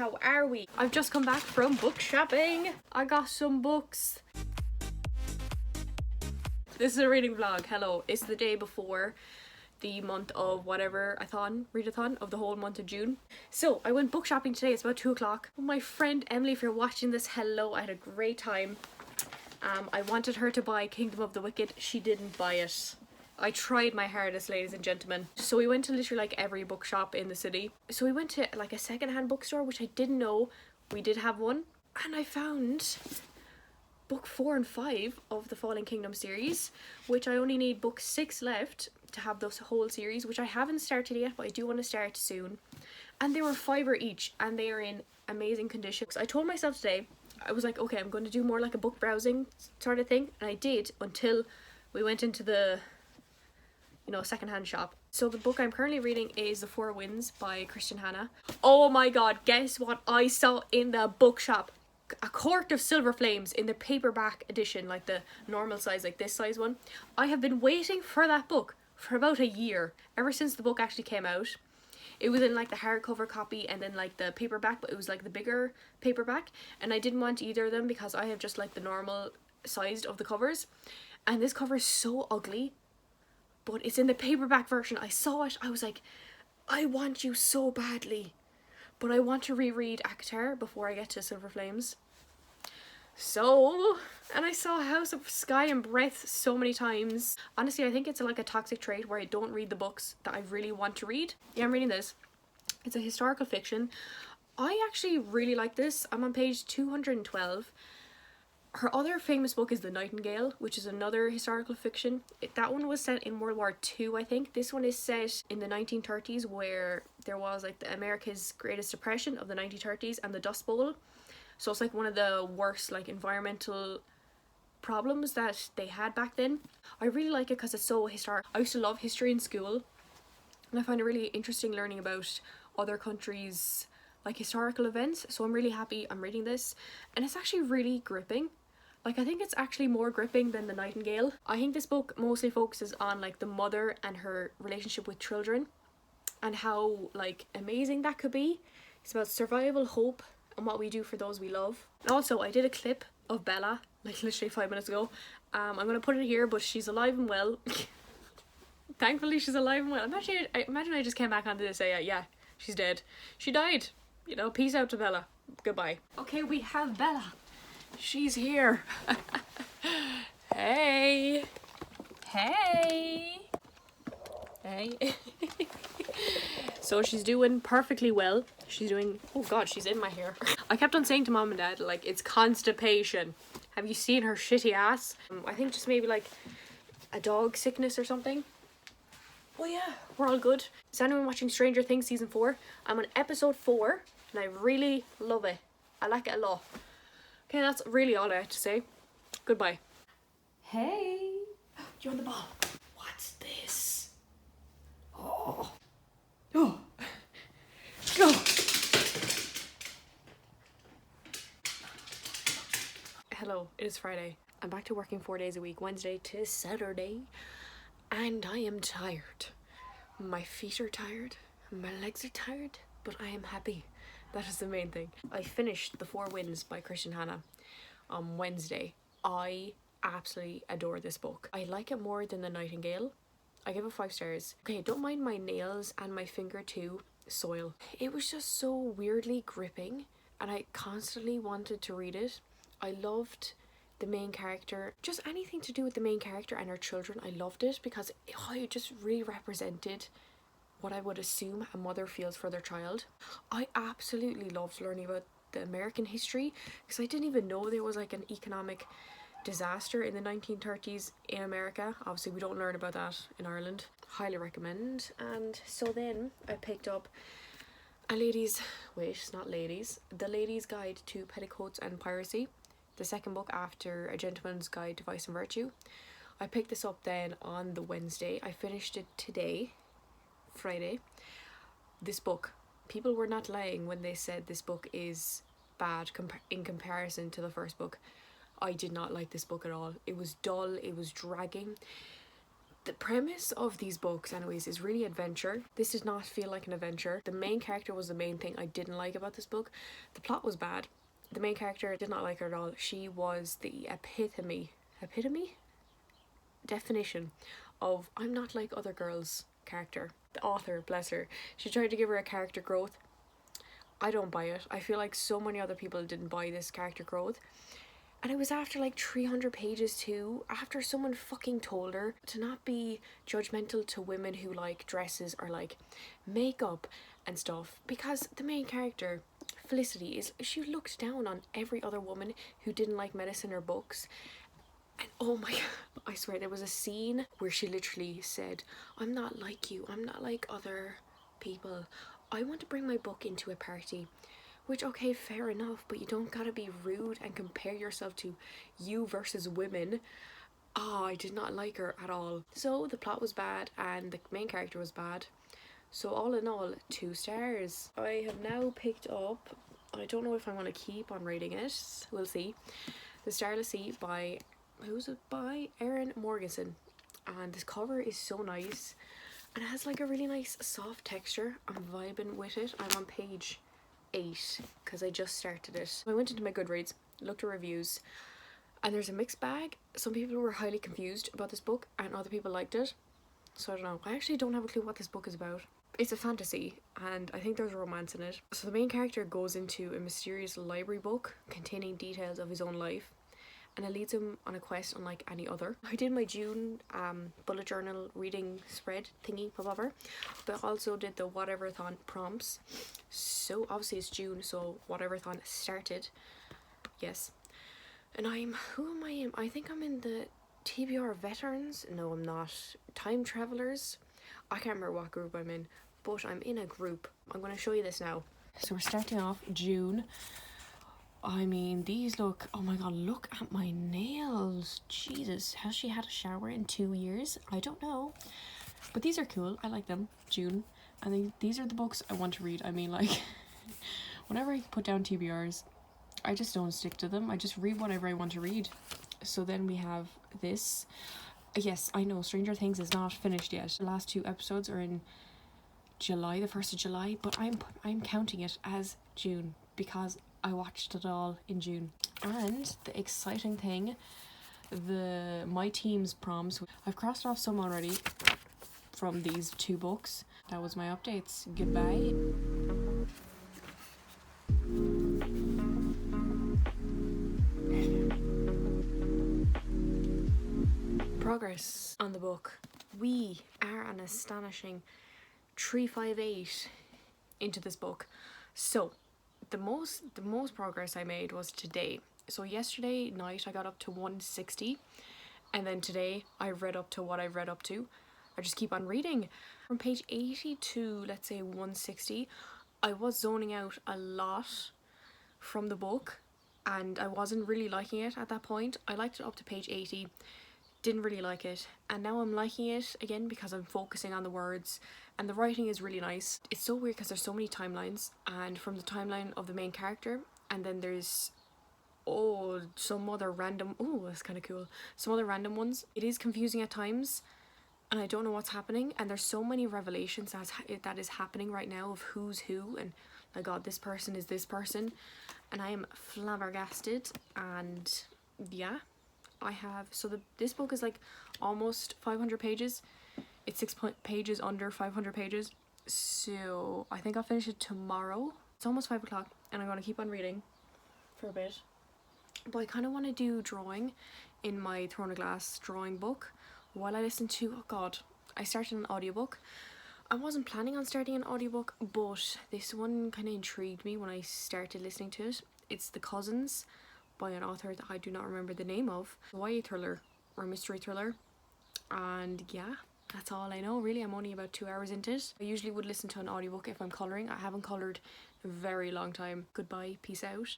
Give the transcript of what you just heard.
how are we? I've just come back from book shopping. I got some books. This is a reading vlog. Hello, it's the day before the month of whatever readathon of the whole month of June. So I went book shopping today. It's about 2 o'clock. My friend Emily, if you're watching this, hello. I had a great time. I wanted her to buy Kingdom of the Wicked. She didn't buy it. I tried my hardest, ladies and gentlemen. So we went to literally like every bookshop in the city. So we went to like a secondhand bookstore, which I didn't know we did have one. And I found book 4 and 5 of the Fallen Kingdom series, which I only need book 6 left to have this whole series, which I haven't started yet, but I do want to start soon. And they were $5 each, and they are in amazing condition. So I told myself today, I was like, okay, I'm going to do more like a book browsing sort of thing, and I did until we went into the secondhand shop. So the book I'm currently reading is The Four Winds by Christian Hannah. Oh my god, guess what I saw in the bookshop? A Court of Silver Flames in the paperback edition, like the normal size, like this size one. I have been waiting for that book for about a year, ever since the book actually came out. It was in like the hardcover copy and then like the paperback, but it was like the bigger paperback, and I didn't want either of them because I have just like the normal sized of the covers, and this cover is so ugly, but it's in the paperback version. I saw it, I was like, I want you so badly, but I want to reread ACOTAR before I get to Silver Flames. So, and I saw House of Sky and Breath so many times. Honestly, I think it's like a toxic trait where I don't read the books that I really want to read. Yeah, I'm reading this. It's a historical fiction. I actually really like this. I'm on page 212. Her other famous book is The Nightingale, which is another historical fiction. That one was set in World War II, I think. This one is set in the 1930s, where there was like the America's Greatest Depression of the 1930s and the Dust Bowl. So it's like one of the worst like environmental problems that they had back then. I really like it because it's so historic. I used to love history in school, and I find it really interesting learning about other countries' like historical events. So I'm really happy I'm reading this, and it's actually really gripping. Like, I think it's actually more gripping than The Nightingale. I think this book mostly focuses on like the mother and her relationship with children and how like amazing that could be. It's about survival, hope, and what we do for those we love. And also, I did a clip of Bella like literally 5 minutes ago. I'm gonna put it here, but she's alive and well. Thankfully she's alive and well. Imagine I just came back onto this say yeah, she's dead. She died. Peace out to Bella. Goodbye. Okay, we have Bella. She's here. Hey. Hey. Hey. So she's doing perfectly well. She's doing, oh god, she's in my hair. I kept on saying to mom and dad, like, it's constipation. Have you seen her shitty ass? I think just maybe like a dog sickness or something. Well, yeah, we're all good. Is anyone watching Stranger Things season 4? I'm on episode 4 and I really love it. I like it a lot. Okay, that's really all I have to say. Goodbye. Hey. Do you want the ball? What's this? Oh. Oh. Go. Hello, it is Friday. I'm back to working 4 days a week, Wednesday to Saturday, and I am tired. My feet are tired, my legs are tired, but I am happy. That is the main thing. I finished The Four Winds by Christian Hannah on Wednesday. I absolutely adore this book. I like it more than The Nightingale. I give it 5 stars. Okay, don't mind my nails and my finger too. Soil. It was just so weirdly gripping, and I constantly wanted to read it. I loved the main character, just anything to do with the main character and her children. I loved it because it just really represented what I would assume a mother feels for their child. I absolutely loved learning about the American history because I didn't even know there was like an economic disaster in the 1930s in America. Obviously we don't learn about that in Ireland. Highly recommend. And so then I picked up The Lady's Guide to Petticoats and Piracy, the second book after A Gentleman's Guide to Vice and Virtue. I picked this up then on the Wednesday. I finished it today, Friday. This book, people were not lying when they said this book is bad in comparison to the first book. I did not like this book at all. It was dull, it was dragging. The premise of these books anyways is really adventure. This did not feel like an adventure. The main character was the main thing I didn't like about this book. The plot was bad. The main character, did not like her at all. She was the epitome definition of I'm not like other girls character. The author, bless her, she tried to give her a character growth. I don't buy it. I feel like so many other people didn't buy this character growth. And it was after like 300 pages too, after someone fucking told her to not be judgmental to women who like dresses or like makeup and stuff, because the main character, Felicity, she looked down on every other woman who didn't like medicine or books. And oh my god, I swear there was a scene where she literally said, I'm not like you, I'm not like other people. I want to bring my book into a party. Which, okay, fair enough, but you don't gotta be rude and compare yourself to you versus women. I did not like her at all. So the plot was bad and the main character was bad. So all in all, 2 stars. I have now picked up, I don't know if I want to keep on reading it, we'll see. The Starless Sea by, who's it by? Erin Morganson. And this cover is so nice. And it has like a really nice soft texture. I'm vibing with it. I'm on page 8 because I just started it. I went into my Goodreads, looked at reviews, and there's a mixed bag. Some people were highly confused about this book and other people liked it. So I don't know. I actually don't have a clue what this book is about. It's a fantasy and I think there's romance in it. So the main character goes into a mysterious library book containing details of his own life, and it leads him on a quest unlike any other. I did my June bullet journal reading spread thingy, whatever, but I also did the Whatever-thon prompts. So obviously it's June, so Whatever-thon started. Yes. And who am I in? I think I'm in the TBR Veterans. No, I'm not. Time Travelers. I can't remember what group I'm in, but I'm in a group. I'm going to show you this now. So we're starting off June. I mean, these look, oh my god, look at my nails. Jesus, has she had a shower in 2 years? I don't know. But these are cool. I like them. June. And these are the books I want to read. I mean, like, whenever I put down TBRs, I just don't stick to them. I just read whatever I want to read. So then we have this. Yes, I know, Stranger Things is not finished yet. The last 2 episodes are in July, the 1st of July, but I'm counting it as June because I watched it all in June. And the exciting thing, my team's proms. I've crossed off some already from these 2 books. That was my updates. Goodbye. Progress on the book. We are an astonishing 358 into this book. So the most progress I made was today. So yesterday night I got up to 160, and then today I read up to what I've read up to. I just keep on reading. From page 80 to let's say 160, I was zoning out a lot from the book and I wasn't really liking it at that point. I liked it up to page 80, didn't really like it, and now I'm liking it again because I'm focusing on the words and the writing is really nice. It's so weird because there's so many timelines, and from the timeline of the main character, and then there's some other random, that's kind of cool, some other random ones. It is confusing at times and I don't know what's happening, and there's so many revelations that is happening right now of who's who, and my god, this person is this person, and I am flabbergasted. And yeah, I have, so this book is like almost 500 pages. It's 6 pages under 500 pages, so I think I'll finish it tomorrow. It's almost 5 o'clock and I'm going to keep on reading for a bit, but I kind of want to do drawing in my Throne of Glass drawing book while I listen to, oh god, I started an audiobook. I wasn't planning on starting an audiobook, but this one kind of intrigued me when I started listening to it. It's The Cousins by an author that I do not remember the name of. YA thriller or mystery thriller, and yeah, that's all I know really. I'm only about 2 hours into it. I usually would listen to an audiobook if I'm colouring. I haven't coloured in a very long time. Goodbye, peace out.